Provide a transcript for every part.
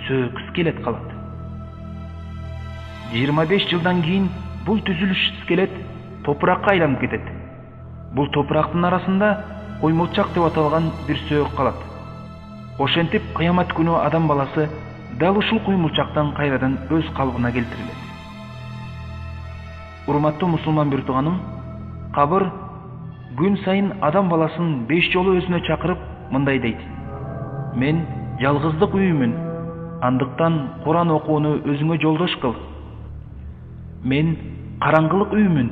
сөк скелет калат. 25 жылдан кийин бул түзүлүш скелет топуракка айланып кетет. Бул топурактын арасында коймолчак деп аталган бир сөк калат. Ошентип кыямат күнү адам баласы дал ушул коймолчактан кайрадан өз калыбына келтирилет. Урматтуу мусулман бир тууганым, кабыр күн сайын адам баласын 5 жолу өзүнө чакырып мындай дейт: мен жалгыздык үйүмүн, андыктан Куран окууну өзүңө жолдош кыл. Мен караңгылык үйүмүн,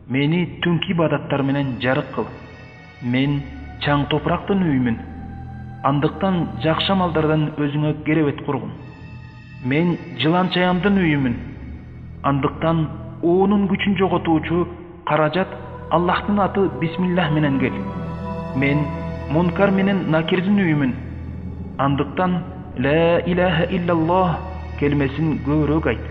мени түнкү ибадаттар менен жарык кыл. Мен чаң топурактын үйүмүн, андыктан жакшы амалдардан өзүңө керебет кургун. Мен жылан чаяндын үйүмүн, андыктан оонун күчүн жоготуучу каражат Аллахтын аты бисмиллах менен кел. Мен мункар менен накирдин үйүмүн, андыктан ла илаха иллаллах келмесин көбүрөөк айт.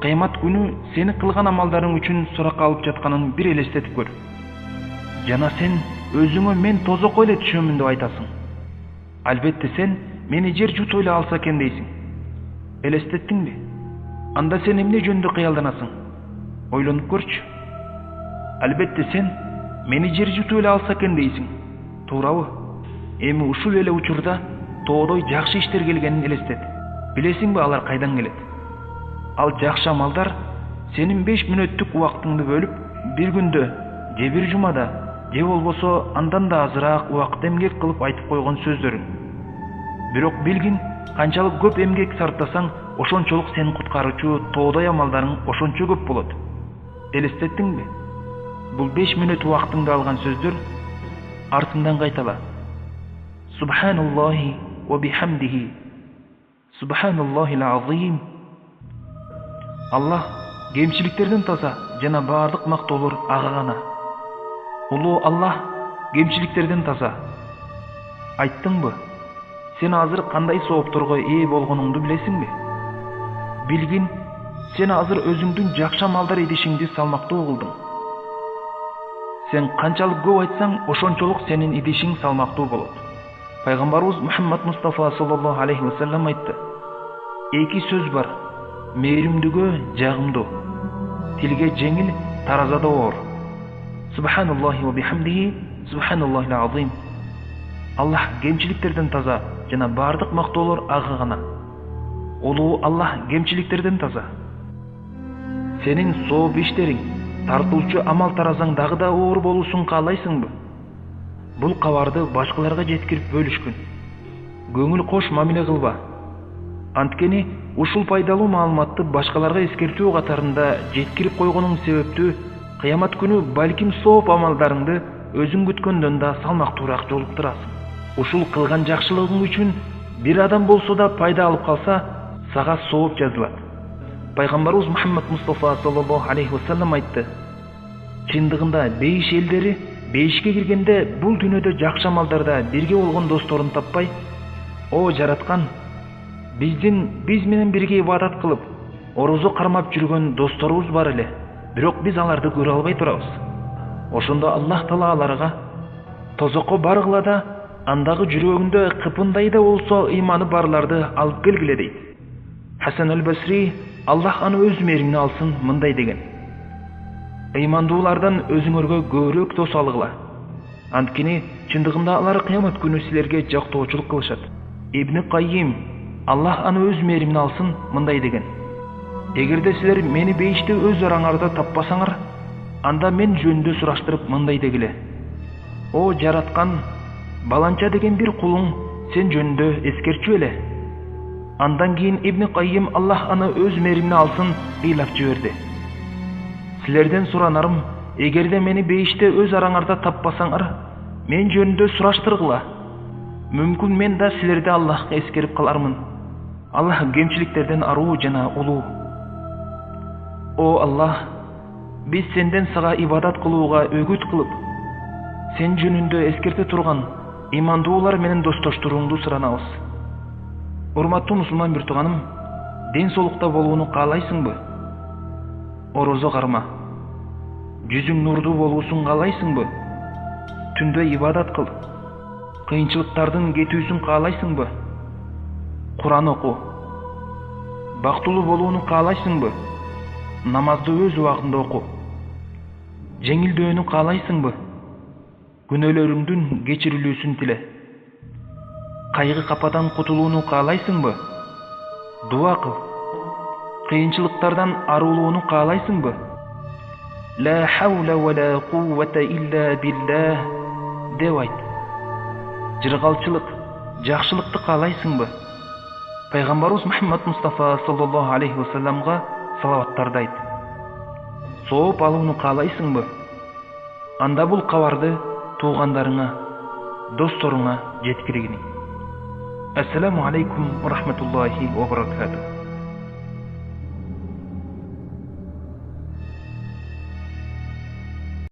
Кыямат күнү сени кылган амалдарың үчүн суракка алып жатканын бир элестетип көр. Жана сен өзүңө мен тозокко эле түшөмүн деп айтасың. Албетте сен мени жер жутуп эле алса экен дейсиң. Элестеттиңби? Анда сен эмне жөнүндө кыялданасың? Ойлонуп көрчү. Албетте сен мени жер жутуп эле алса экен дейсиң. Туурабы? Эми ушул эле учурда тоодой жакшы иштер келгенин элестет. Билесиңби алар кайдан келет? Ал жакшы амалдар сенин 5 мүнөттүк убактыңды бөлүп, бир күндө, же бир жумада, же болбосо андан да азыраак убакыт эмгек кылып айтып койгон сөздөрүң. Бирок билгин, канчалык көп эмгек сарптасаң, ошончолук сени куткаруучу тоодой амалдарың ошончо көп болот. Элестеттиңби? Бул 5 мүнөт убактыңды алган сөздөр артыңдан кайтала. Субханаллахи ва бихамдихи. Субханаллахил азим. Аллах кемчиликтерден таза жана баардык мактоолор ага гана. Улуу Аллах кемчиликтерден таза. Айттыңбы? Сен азыр кандай соопторго ээ болгонуңду билесиңби? Билгин, сен азыр өзүңдүн жакшы амалдар идишиңди салмактуу кылдың. Сен канчалык көп айтсаң, ошончолук сенин идишиң салмактуу болот. Пайгамбарыбыз Мухаммад Мустафа саллаллаху алейхи ва саллям айтты: эки сөз бар, мээримдүүгө жагымдуу, тилге жеңил, таразада оор. Субханаллахи ва бихамдихи, субханаллахил азим. Аллах кемчиликтерден таза жана баардык мактоолор ага гана. Улуу Аллах кемчиликтерден таза. Сенин сооп иштериң, тартуучу амал таразаң дагы да оор болуусун каалайсыңбы? Бул кабарды башкаларга жеткирип бөлүшкүн. Көңүл кош мамиле кылба. Анткени ушул пайдалуу маалыматты башкаларга эскертүү катарында жеткирип койгонуң себептүү кыямат күнү балким сооп амалдарыңды өзүң күткөндөн да салмактуураак жолуктурасың. Ушул кылган жакшылыгың үчүн бир адам болсо да пайда алып калса, сага сооп жазылат. Пайгамбарыбыз Мухаммад Мустафа саллаллаху алейхи ва саллям айтты: чындыгында бейиш элдери бейишке киргенде бул дүйнөдө жакшы амалдарда бирге болгон досторун таппай, о жараткан, биз менен бирге ибадат кылып, орозо кармап жүргөн досторубуз бар эле, бирок биз аларды көрө албай турабыз. Ошондо Аллах Таала аларга тозокко баргыла да, андагы жүрөгүндө кыпындай да болсо ыйманы барларды алып келгиле дейт. Хасан аль-Басри, Аллах аны өз мээримине алсын, мындай деген: ыймандуулардан өзүңөргө көбүрөөк дос алгыла. Анткени чындыгында алар кыямат күнү силерге жактоочулук кылышат. Ибн Каййим, Аллах аны өз мээримине алсын, мындай деген: эгерде силер мени бейиште өз араңарда таппасаңар, анда мен жөнүндө сураштырып мындай дегиле: о жараткан, баланча деген бир кулуң сен жөнүндө эскерчү эле. Андан кийин Ибн Каййим, Аллах аны өз мээримине алсын, ыйлап жиберди: силерден суранарым, эгерде мени бейиште өз араңарда таппасаңар, мен жөнүндө сураштыргыла. Мүмкүн мен да силерди Аллахка эскерип калармын. Аллах кемчиликтерден аруу жана улуу. О Аллах, биз сенден сага ибадат кылууга өгүт кылып, сен жөнүндө эскерте турган имандуулар менен достоштуруңду суранабыз. Урматтуу мусулман бир тууганым, ден соолукта болууну каалайсыңбы? Орозо карма. Жүзүң нурдуу болуусун каалайсыңбы? Түндө ибадат кыл. Кыйынчылыктардын кетүүсүн каалайсыңбы? Куран оку. Бактылуу болууну каалайсыңбы? Намазды өз убагында оку. Жеңилдөөнү каалайсыңбы? Күнөөлөрүңдүн кечирилүүсүн тиле. Кайгы кападан кутулууну каалайсыңбы? Дуа кыл. Кыйынчылыктардан арылууну каалайсыңбы? Ла хаула ва ла куввата илля биллах деп айт. Жыргалчылык, жакшылыкты каалайсыңбы? Пайгамбарыбыз Мухаммад Мустафа саллаллаху алейхи ва салламга салаваттарды айт. Сооп алууну каалайсыңбы? Анда бул кабарды туугандарыңа, досторуңа жеткиргине. Ассаламу алейкум ва рахматуллахи ва баракатух.